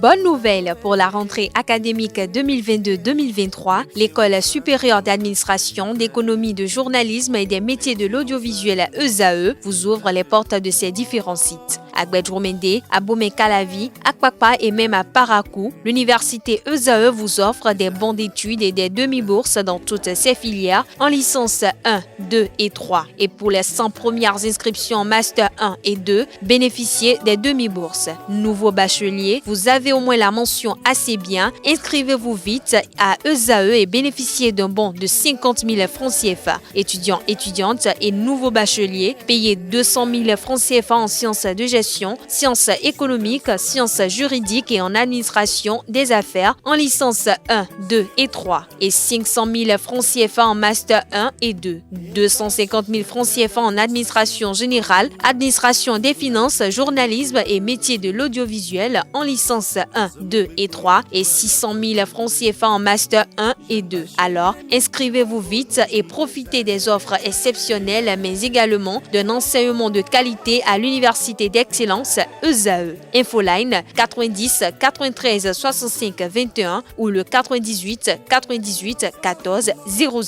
Bonne nouvelle pour la rentrée académique 2022-2023, l'École supérieure d'administration, d'économie, de journalisme et des métiers de l'audiovisuel ESAE vous ouvre les portes de ses différents sites. À Gbedjomende, à Bomé-Calavi, à Kpakpa et même à Parakou, l'université ESAE vous offre des bons d'études et des demi-bourses dans toutes ses filières en licence 1, 2 et 3. Et pour les 100 premières inscriptions en master 1 et 2, bénéficiez des demi-bourses. Nouveau bachelier, vous avez au moins la mention assez bien. Inscrivez-vous vite à ESAE et bénéficiez d'un bon de 50 000 francs CFA. Étudiants, étudiantes et nouveaux bacheliers, payez 200 000 francs CFA en sciences de gestion, sciences économiques, sciences juridiques et en administration des affaires en licence 1, 2 et 3 et 500 000 francs CFA en master 1 et 2, 250 000 francs CFA en administration générale, administration des finances, journalisme et métiers de l'audiovisuel en licence 1, 2 et 3 et 600 000 francs CFA en master 1 et 2. Alors, inscrivez-vous vite et profitez des offres exceptionnelles mais également d'un enseignement de qualité à l'université d'excellence ESAE. Infoline 90 93 65 21 ou le 98 98 14 00.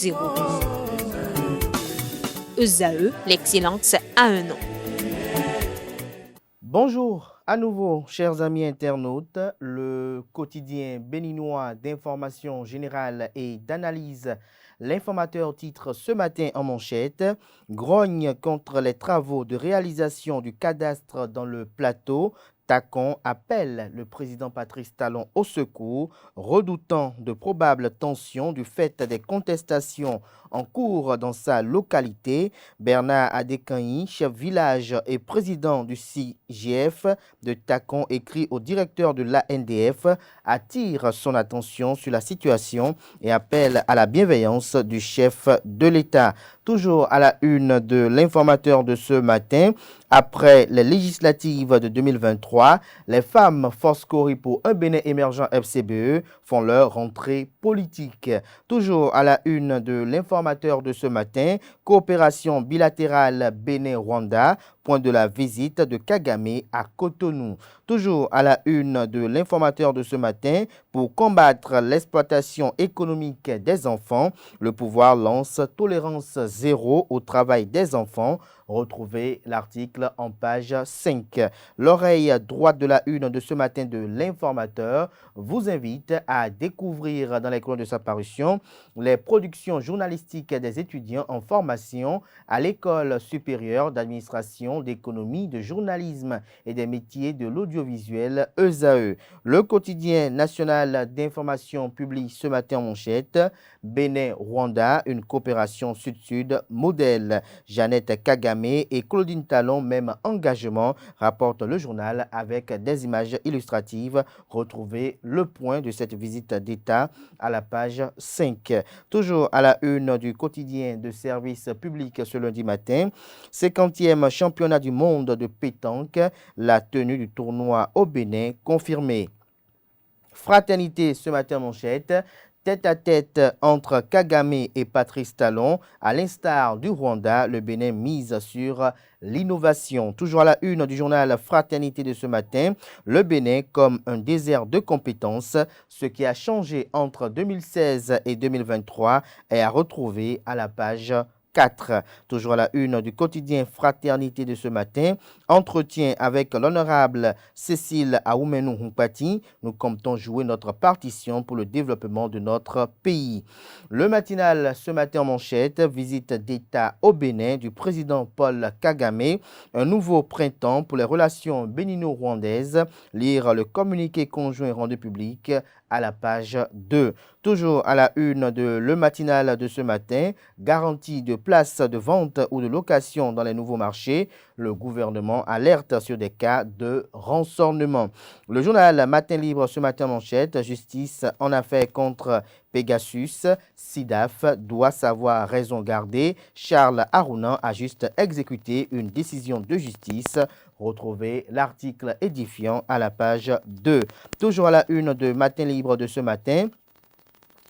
ESAE, l'excellence à un nom. Bonjour à nouveau, chers amis internautes. Le quotidien béninois d'information générale et d'analyse, l'informateur titre ce matin en manchette « Grogne contre les travaux de réalisation du cadastre dans le plateau ». Tacon appelle le président Patrice Talon au secours, redoutant de probables tensions du fait des contestations en cours dans sa localité. Bernard Adekanyi, chef village et président du CIGF de Tacon, écrit au directeur de l'ANDF, attire son attention sur la situation et appelle à la bienveillance du chef de l'État. Toujours à la une de l'informateur de ce matin, après les législatives de 2023, les femmes Foscori pour un Bénin émergent FCBE font leur rentrée politique. Toujours à la une de l'informateur de ce matin, coopération bilatérale Bénin-Rwanda, point de la visite de Kagame à Cotonou. Toujours à la une de l'informateur de ce matin, pour combattre l'exploitation économique des enfants, le pouvoir lance tolérance zéro au travail des enfants. Retrouvez l'article en page 5. L'oreille droite de la une de ce matin de l'informateur vous invite à découvrir dans les colonnes de sa parution les productions journalistiques des étudiants en formation à l'École supérieure d'administration, d'économie, de journalisme et des métiers de l'audiovisuel ESAE. Le quotidien national d'information publie ce matin en manchette Bénin-Rwanda, une coopération sud-sud modèle. Jeannette Kagame et Claudine Talon, même engagement, rapporte le journal avec des images illustratives. Retrouvez le point de cette visite d'État à la page 5. Toujours à la une du quotidien de service public ce lundi matin, 50e championnat du monde de pétanque, la tenue du tournoi au Bénin confirmée. Fraternité ce matin manchette. Tête-à-tête entre Kagame et Patrice Talon, à l'instar du Rwanda, le Bénin mise sur l'innovation. Toujours à la une du journal Fraternité de ce matin, le Bénin comme un désert de compétences. Ce qui a changé entre 2016 et 2023 est à retrouver à la page 4. Toujours à la une du quotidien Fraternité de ce matin, entretien avec l'honorable Cécile Aoumenou Humpati. Nous comptons jouer notre partition pour le développement de notre pays. Le matinal ce matin en manchette, visite d'État au Bénin du président Paul Kagame. Un nouveau printemps pour les relations bénino-rwandaises. Lire le communiqué conjoint rendu public à la page 2. Toujours à la une de Le Matinal de ce matin, garantie de places de vente ou de location dans les nouveaux marchés. Le gouvernement alerte sur des cas de rançonnement. Le journal Matin Libre ce matin manchette, justice en affaires contre Pegasus. SIDAF doit savoir raison garder. Charles Arounan a juste exécuté une décision de justice. Retrouvez l'article édifiant à la page 2. Toujours à la une de Matin Libre de ce matin,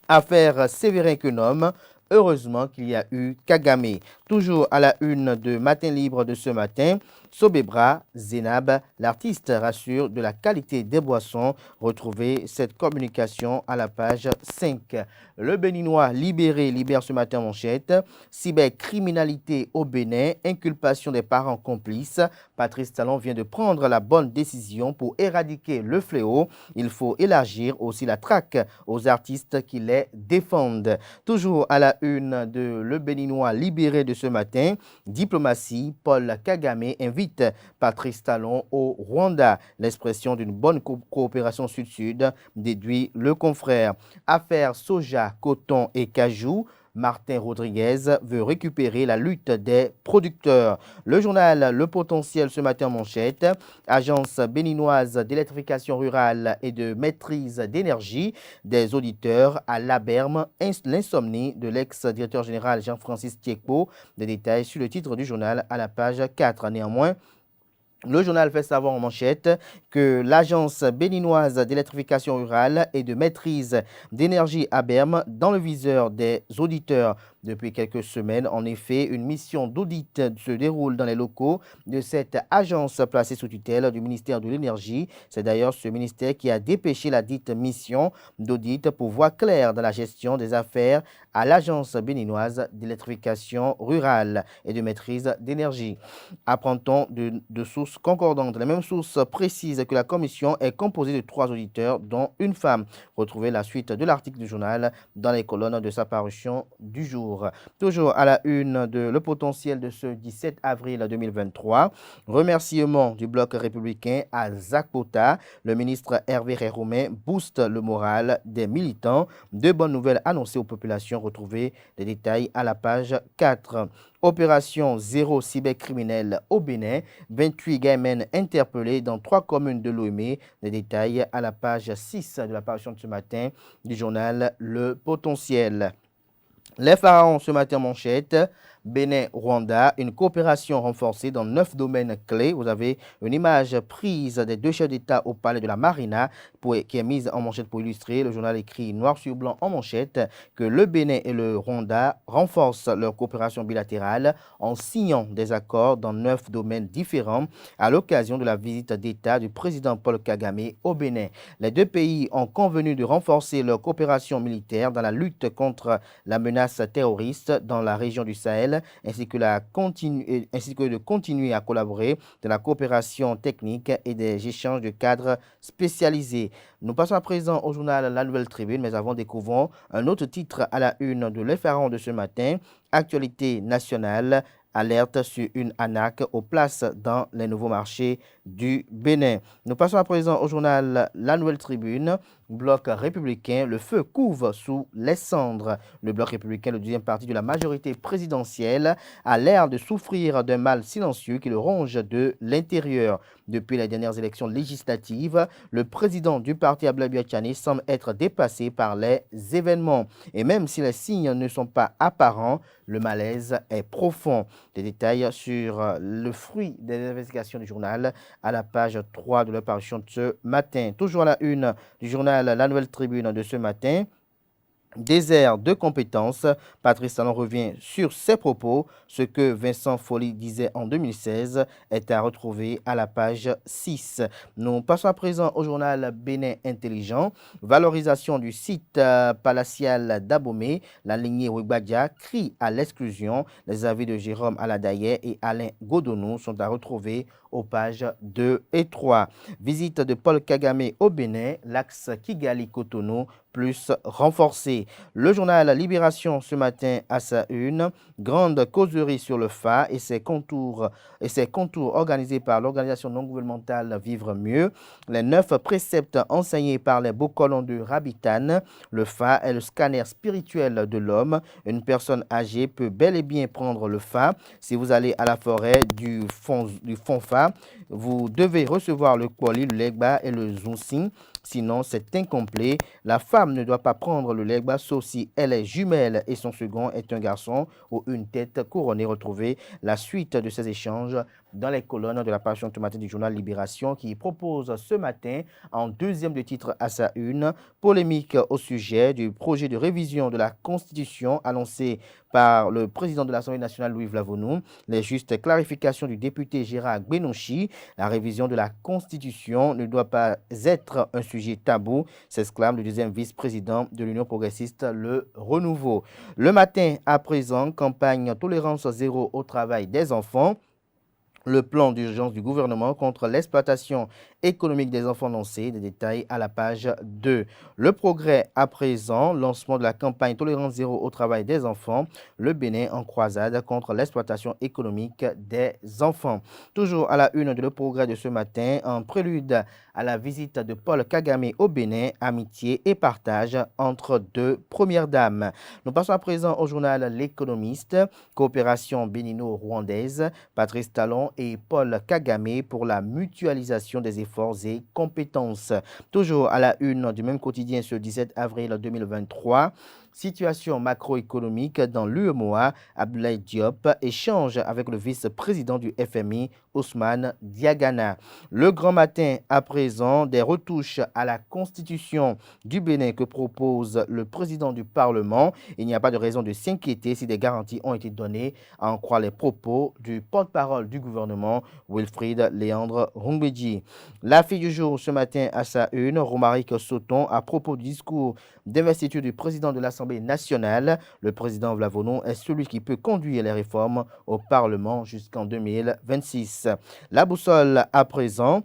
affaire Séverin Quenom. Heureusement qu'il y a eu Kagame. Toujours à la une de Matin Libre de ce matin, Sobebra, Zénab, l'artiste rassure de la qualité des boissons. Retrouvez cette communication à la page 5. Le Béninois libéré libère ce matin manchette. Cybercriminalité au Bénin, inculpation des parents complices. Patrice Talon vient de prendre la bonne décision pour éradiquer le fléau. Il faut élargir aussi la traque aux artistes qui les défendent. Toujours à la une de Le Béninois libéré de ce matin, diplomatie, Paul Kagame invite Patrice Talon au Rwanda. L'expression d'une bonne coopération sud-sud, déduit le confrère. Affaire soja, coton et cajou. Martin Rodriguez veut récupérer la lutte des producteurs. Le journal Le Potentiel ce matin manchette. Agence béninoise d'électrification rurale et de maîtrise d'énergie des auditeurs à l'ABERM. L'insomnie de l'ex-directeur général Jean-Francis Tiekpo. Des détails sur le titre du journal à la page 4. Néanmoins, le journal fait savoir en manchette que l'agence béninoise d'électrification rurale et de maîtrise d'énergie ABERM dans le viseur des auditeurs depuis quelques semaines. En effet, une mission d'audit se déroule dans les locaux de cette agence placée sous tutelle du ministère de l'Énergie. C'est d'ailleurs ce ministère qui a dépêché la dite mission d'audit pour voir clair dans la gestion des affaires à l'agence béninoise d'électrification rurale et de maîtrise d'énergie. Apprend-on de sources concordantes. Les mêmes sources précisent que la commission est composée de 3 auditeurs, dont une femme. Retrouvez la suite de l'article du journal dans les colonnes de sa parution du jour. Toujours à la une de Le Potentiel de ce 17 avril 2023. Remerciement du bloc républicain à Zakpota. Le ministre Hervé Roumain booste le moral des militants. De bonnes nouvelles annoncées aux populations. Retrouvez les détails à la page 4. Opération zéro cybercriminel au Bénin. 28 gamins interpellés dans 3 communes de Lomé. Des détails à la page 6 de la parution de ce matin du journal Le Potentiel. Les pharaons ce matin manchette. Bénin-Rwanda, une coopération renforcée dans 9 domaines clés. Vous avez une image prise des 2 chefs d'État au palais de la Marina qui est mise en manchette pour illustrer. Le journal écrit noir sur blanc en manchette que le Bénin et le Rwanda renforcent leur coopération bilatérale en signant des accords dans 9 domaines différents à l'occasion de la visite d'État du président Paul Kagame au Bénin. Les 2 pays ont convenu de renforcer leur coopération militaire dans la lutte contre la menace terroriste dans la région du Sahel, ainsi que de continuer à collaborer dans la coopération technique et des échanges de cadres spécialisés. Nous passons à présent au journal La Nouvelle Tribune, mais avant découvrons un autre titre à la une de Le Pharaon de ce matin. Actualité nationale, alerte sur une arnaque aux places dans les nouveaux marchés du Bénin. Nous passons à présent au journal La Nouvelle Tribune. Bloc républicain, le feu couve sous les cendres. Le bloc républicain, le deuxième parti de la majorité présidentielle, a l'air de souffrir d'un mal silencieux qui le ronge de l'intérieur. Depuis les dernières élections législatives, le président du parti Abdoulaye Biachani semble être dépassé par les événements. Et même si les signes ne sont pas apparents, le malaise est profond. Des détails sur le fruit des investigations du journal à la page 3 de la parution de ce matin. Toujours à la une du journal La Nouvelle Tribune de ce matin. Désert de compétences, Patrice Talon revient sur ses propos. Ce que Vincent Folly disait en 2016 est à retrouver à la page 6. Nous passons à présent au journal Bénin Intelligent. Valorisation du site palatial d'Abomey. La lignée Ouibadia crie à l'exclusion. Les avis de Jérôme Aladaye et Alain Godonou sont à retrouver aux pages 2 et 3. Visite de Paul Kagame au Bénin, l'axe Kigali-Cotonou plus renforcé. Le journal Libération ce matin à sa une, grande causerie sur le FA et ses contours organisés par l'organisation non gouvernementale Vivre Mieux. Les 9 préceptes enseignés par les beaux colons de Rabitan. Le FA est le scanner spirituel de l'homme. Une personne âgée peut bel et bien prendre le FA. Si vous allez à la forêt du Fonfa, vous devez recevoir le Kwali, le Legba et le Zunsin. sinon c'est incomplet. La femme ne doit pas prendre le legs sauf si elle est jumelle et son second est un garçon ou une tête couronnée. Retrouvez la suite de ces échanges dans les colonnes de la page ce matin du journal Libération qui propose ce matin en deuxième de titre à sa une, polémique au sujet du projet de révision de la Constitution annoncé par le président de l'Assemblée nationale Louis Vlavonou. Les justes clarifications du député Gérard Benouchi, la révision de la Constitution ne doit pas être un sujet tabou, s'exclame le deuxième vice-président de l'Union progressiste, le Renouveau. Le matin à présent, campagne tolérance zéro au travail des enfants. Le plan d'urgence du gouvernement contre l'exploitation économique des enfants lancé, des détails à la page 2. Le progrès à présent, lancement de la campagne Tolérance zéro au travail des enfants, le Bénin en croisade contre l'exploitation économique des enfants. Toujours à la une de Le Progrès de ce matin, en prélude à la visite de Paul Kagame au Bénin, amitié et partage entre deux premières dames. Nous passons à présent au journal L'Économiste, coopération bénino-rwandaise, Patrice Talon et Paul Kagame pour la mutualisation des efforts et compétences. Toujours à la une du même quotidien ce 17 avril 2023, situation macroéconomique dans l'UEMOA, Abdoulaye Diop échange avec le vice-président du FMI, Ousmane Diagana. Le grand matin à présent, des retouches à la constitution du Bénin que propose le président du Parlement. Il n'y a pas de raison de s'inquiéter si des garanties ont été données, à en croire les propos du porte-parole du gouvernement, Wilfried Léandre Rungbeji. La fille du jour ce matin à sa une, Romaric Sauton, à propos du discours d'investiture du président de l'Assemblée nationale. Le président Vlavonou est celui qui peut conduire les réformes au Parlement jusqu'en 2026. La boussole à présent,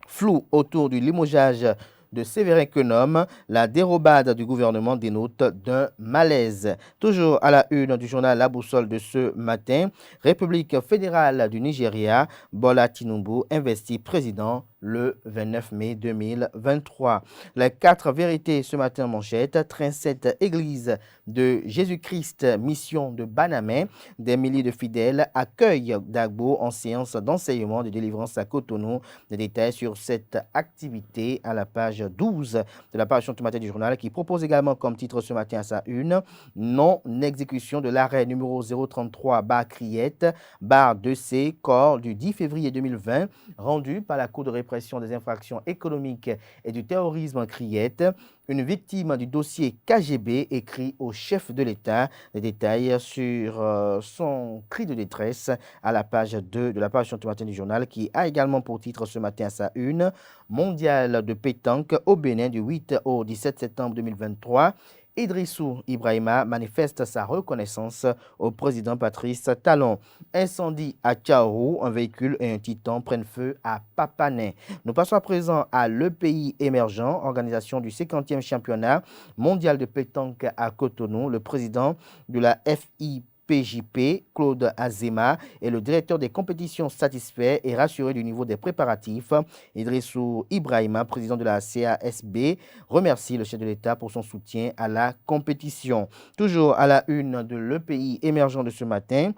flou autour du limogeage de Séverin Quenom, la dérobade du gouvernement dénote d'un malaise. Toujours à la une du journal La Boussole de ce matin, République fédérale du Nigeria, Bola Tinubu investit président le 29 mai 2023. Les 4 vérités ce matin en manchette, 37 églises de Jésus-Christ, mission de Banamé, des milliers de fidèles accueillent Dagbo en séance d'enseignement de délivrance à Cotonou. Des détails sur cette activité à la page 12 de la page ce matin du journal qui propose également comme titre ce matin à sa une, non-exécution de l'arrêt numéro 033 bar Criette, bar 2C, corps du 10 février 2020, rendu par la Cour de répression des infractions économiques et du terrorisme Criette. Une victime du dossier KGB écrit au chef de l'État. Les détails sur son cri de détresse à la page 2 de la page ce matin du journal qui a également pour titre ce matin à sa une, mondial de pétanque au Bénin du 8 au 17 septembre 2023. Idrissou Ibrahima manifeste sa reconnaissance au président Patrice Talon. Incendie à Tchaourou, un véhicule et un titan prennent feu à Papané. Nous passons à présent à Le Pays émergent, organisation du 50e championnat mondial de pétanque à Cotonou. Le président de la FIPJP, Claude Azema, et le directeur des compétitions satisfait et rassuré du niveau des préparatifs. Idrissou Ibrahima, président de la CASB, remercie le chef de l'État pour son soutien à la compétition. Toujours à la une de Le Pays émergent de ce matin,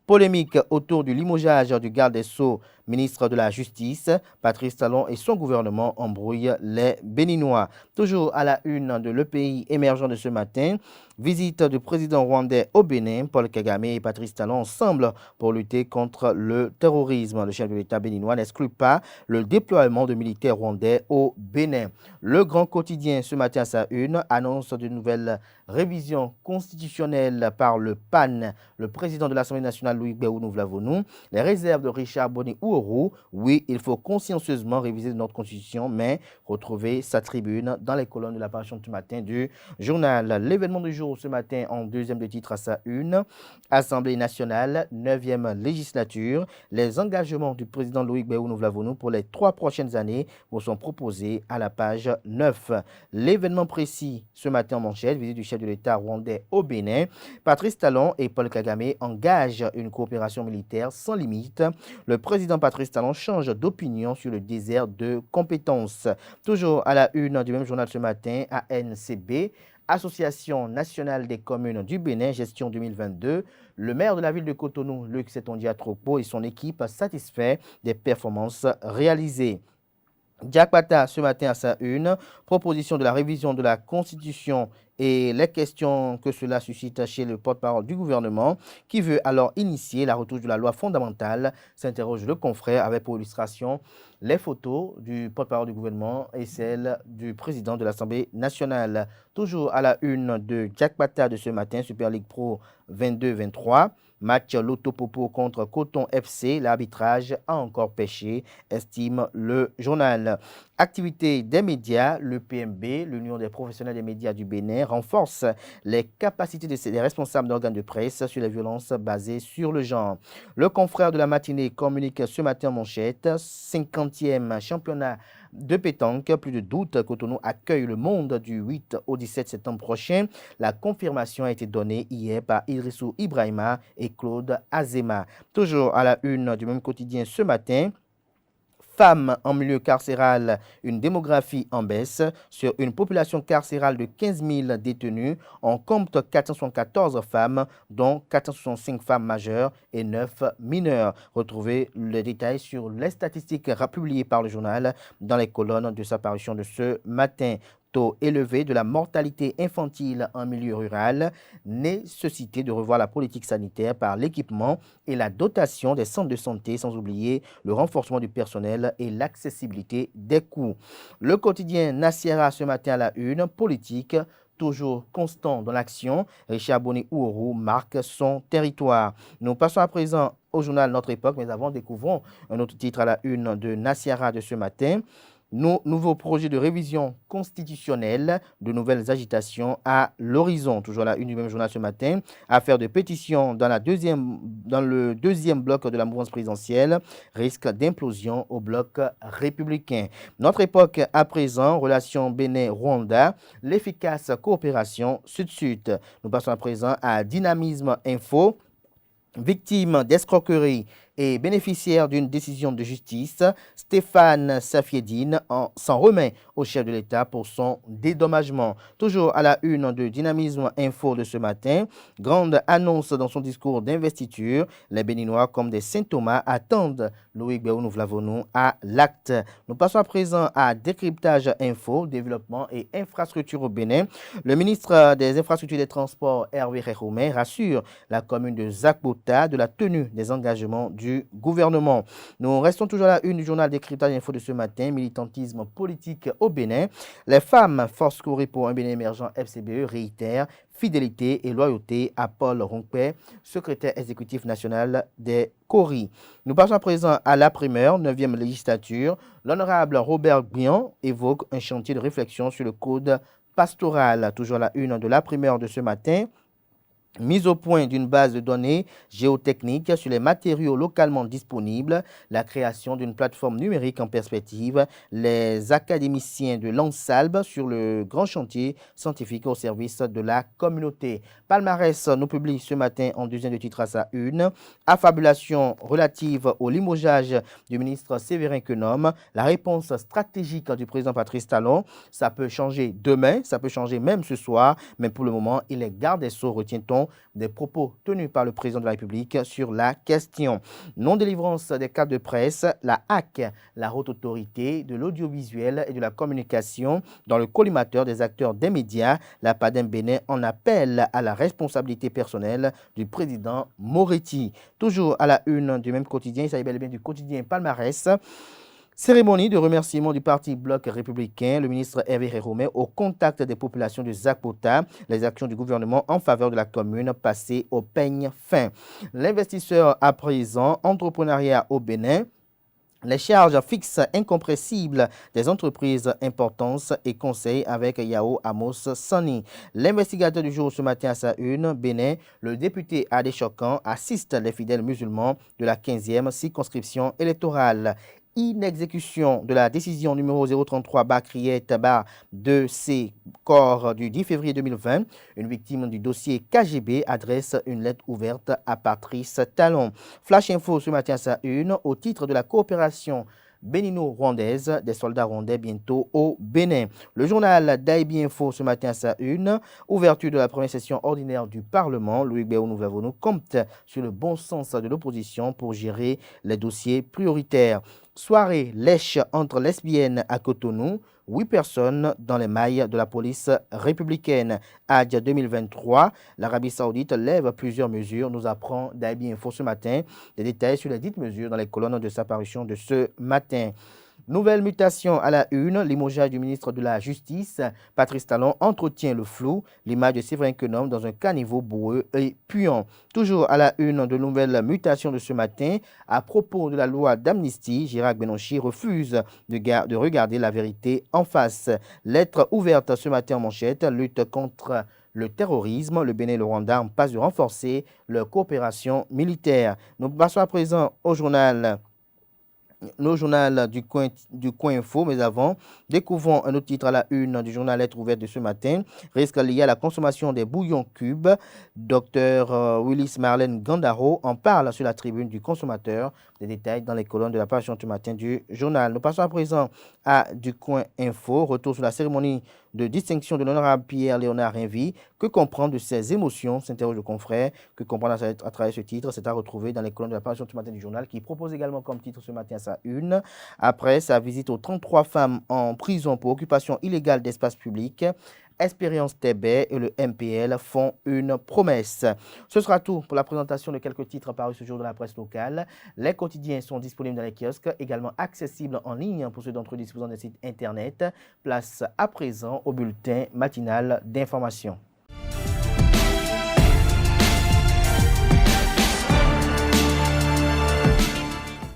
polémique autour du limogeage du garde des Sceaux, ministre de la Justice. Patrice Talon et son gouvernement embrouillent les Béninois. Toujours à la une de Le Pays émergent de ce matin, visite du président rwandais au Bénin. Paul Kagame et Patrice Talon ensemble pour lutter contre le terrorisme. Le chef de l'État béninois n'exclut pas le déploiement de militaires rwandais au Bénin. Le Grand Quotidien ce matin à sa une annonce de nouvelles révisions constitutionnelles par le PAN, le président de l'Assemblée nationale Louis Béounou Vlavonou. Les réserves de Richard Boni Ouourou. Oui, il faut consciencieusement réviser notre constitution, mais retrouver sa tribune dans les colonnes de la page du matin du journal. L'événement du jour ce matin en deuxième de titre à sa une, Assemblée nationale, 9e législature. Les engagements du président Louis Béounou Vlavonou pour les 3 prochaines années vous sont proposés à la page 9. L'événement précis ce matin en manchette, visite du chef de l'État rwandais au Bénin. Patrice Talon et Paul Kagame engagent une coopération militaire sans limite. Le président Patrice Talon change d'opinion sur le désert de compétences. Toujours à la une du même journal ce matin, ANCB, Association nationale des communes du Bénin, gestion 2022. Le maire de la ville de Cotonou, Luc Setondia Tropo, et son équipe satisfait des performances réalisées. Diakpata, ce matin à sa une, proposition de la révision de la Constitution et les questions que cela suscite chez le porte-parole du gouvernement qui veut alors initier la retouche de la loi fondamentale, s'interroge le confrère avec pour illustration les photos du porte-parole du gouvernement et celles du président de l'Assemblée nationale. Toujours à la une de Diakpata de ce matin, Super League Pro 22-23. Match Lotto Popo contre Coton FC, l'arbitrage a encore pêché, estime le journal. Activité des médias, le PMB, l'Union des professionnels des médias du Bénin, renforce les capacités des responsables d'organes de presse sur les violences basées sur le genre. Le confrère de la matinée communique ce matin en manchette, 50e championnat de pétanque, plus de doute, Cotonou accueille le monde du 8 au 17 septembre prochain. La confirmation a été donnée hier par Idrissou Ibrahima et Claude Azema. Toujours à la une du même quotidien ce matin, femmes en milieu carcéral, une démographie en baisse. Sur une population carcérale de 15 000 détenus, on compte 474 femmes, dont 465 femmes majeures et 9 mineures. Retrouvez le détail sur les statistiques publiées par le journal dans les colonnes de sa parution de ce matin. Taux élevé de la mortalité infantile en milieu rural, nécessité de revoir la politique sanitaire par l'équipement et la dotation des centres de santé, sans oublier le renforcement du personnel et l'accessibilité des coûts. Le quotidien Nassiera ce matin à la une, politique, toujours constant dans l'action, Richard Boni-Ouourou marque son territoire. Nous passons à présent au journal Notre Époque, mais avant, découvrons un autre titre à la une de Nassiera de ce matin. Nouveau projet de révision constitutionnelle, de nouvelles agitations à l'horizon. Toujours la une du même journal ce matin. Affaire de pétition dans le deuxième bloc de la mouvance présidentielle. Risque d'implosion au bloc républicain. Notre époque à présent, relation Bénin-Rwanda, l'efficace coopération Sud-Sud. Nous passons à présent à Dynamisme Info. Victime d'escroquerie et bénéficiaire d'une décision de justice, Stéphane Safiedine s'en remet au chef de l'État pour son dédommagement. Toujours à la une de Dynamisme Info de ce matin, grande annonce dans son discours d'investiture, les Béninois comme des Saint-Thomas attendent Loïc Béounou-Vlavonou à l'acte. Nous passons à présent à Décryptage Info, développement et infrastructure au Bénin. Le ministre des Infrastructures et des Transports, Hervé Réhoumé, rassure la commune de Zakbota de la tenue des engagements du gouvernement. Nous restons toujours à la une du journal Décryptage Info de ce matin, militantisme politique au Bénin. Les femmes Force Corée pour un Bénin émergent FCBE réitèrent fidélité et loyauté à Paul Ronquet, secrétaire exécutif national des CORI. Nous passons à présent à la primeur, 9e législature. L'honorable Robert Guian évoque un chantier de réflexion sur le code pastoral. Toujours à la une de la primeur de ce matin. Mise au point d'une base de données géotechniques sur les matériaux localement disponibles, la création d'une plateforme numérique en perspective, les académiciens de l'ANSALB sur le grand chantier scientifique au service de la communauté. Palmarès nous publie ce matin en deuxième de titre à sa une, affabulation relative au limogeage du ministre Séverin Quenom, la réponse stratégique du président Patrice Talon, ça peut changer demain, ça peut changer même ce soir, mais pour le moment, il est garde des sceaux, retient-on, des propos tenus par le président de la République sur la question. Non-délivrance des cartes de presse, la HAC, la haute autorité de l'audiovisuel et de la communication dans le collimateur des acteurs des médias, la PADEM Bénin en appelle à la responsabilité personnelle du président Moretti. Toujours à la une du même quotidien, il s'agit bel et bien du quotidien Palmarès. Cérémonie de remerciement du Parti Bloc républicain, le ministre Hervé Réhoumé au contact des populations de Zakpota, les actions du gouvernement en faveur de la commune passées au peigne fin. L'investisseur à présent, entrepreneuriat au Bénin. Les charges fixes incompressibles des entreprises importantes et conseils avec Yao Amos Sani. L'investigateur du jour ce matin à sa une, Bénin, le député Adé Chokan assiste les fidèles musulmans de la 15e circonscription électorale. Inexécution de la décision numéro 033-2C corps du 10 février 2020. Une victime du dossier KGB adresse une lettre ouverte à Patrice Talon. Flash Info ce matin à sa une au titre de la coopération bénino-rwandaise, des soldats rwandais bientôt au Bénin. Le journal d'Aïbi Info ce matin à sa une, ouverture de la première session ordinaire du Parlement. Loïc Béounou-Vlavonou compte sur le bon sens de l'opposition pour gérer les dossiers prioritaires. Soirée lèche entre lesbiennes à Cotonou. 8 personnes dans les mailles de la police républicaine. Hadj 2023, l'Arabie Saoudite lève plusieurs mesures, nous apprend Daibi Info ce matin. Des détails sur les dites mesures dans les colonnes de sa parution de ce matin. Nouvelle mutation à la une, limogeage du ministre de la Justice, Patrice Talon entretient le flou, l'image de Séverin Quenom dans un caniveau boueux et puant. Toujours à la une de nouvelles mutations de ce matin, à propos de la loi d'amnistie, Gérard Benonchi refuse de regarder la vérité en face. Lettre ouverte ce matin en manchette, lutte contre le terrorisme, le Bénin et le Rwanda en passe de renforcer leur coopération militaire. Nous passons à présent au journal du coin info, mais avant, découvrons un autre titre à la une du journal Lettre ouverte de ce matin. Risque lié à la consommation des bouillons cubes. Dr Willis Marlène Gandaro en parle sur la tribune du consommateur. Des détails dans les colonnes de la page ce matin du journal. Nous passons à présent à du coin info. Retour sur la cérémonie de distinction de l'honorable Pierre-Léonard Rinvy. Que comprendre de ses émotions, s'interroge le confrère. Que comprendre à travers ce titre, c'est à retrouver dans les colonnes de la page ce matin du journal, qui propose également comme titre ce matin sa une. Après sa visite aux 33 femmes en prison pour occupation illégale d'espace public, Expérience TB et le MPL font une promesse. Ce sera tout pour la présentation de quelques titres parus ce jour dans la presse locale. Les quotidiens sont disponibles dans les kiosques, également accessibles en ligne pour ceux d'entre eux disposant des sites internet. Place à présent au bulletin matinal d'information.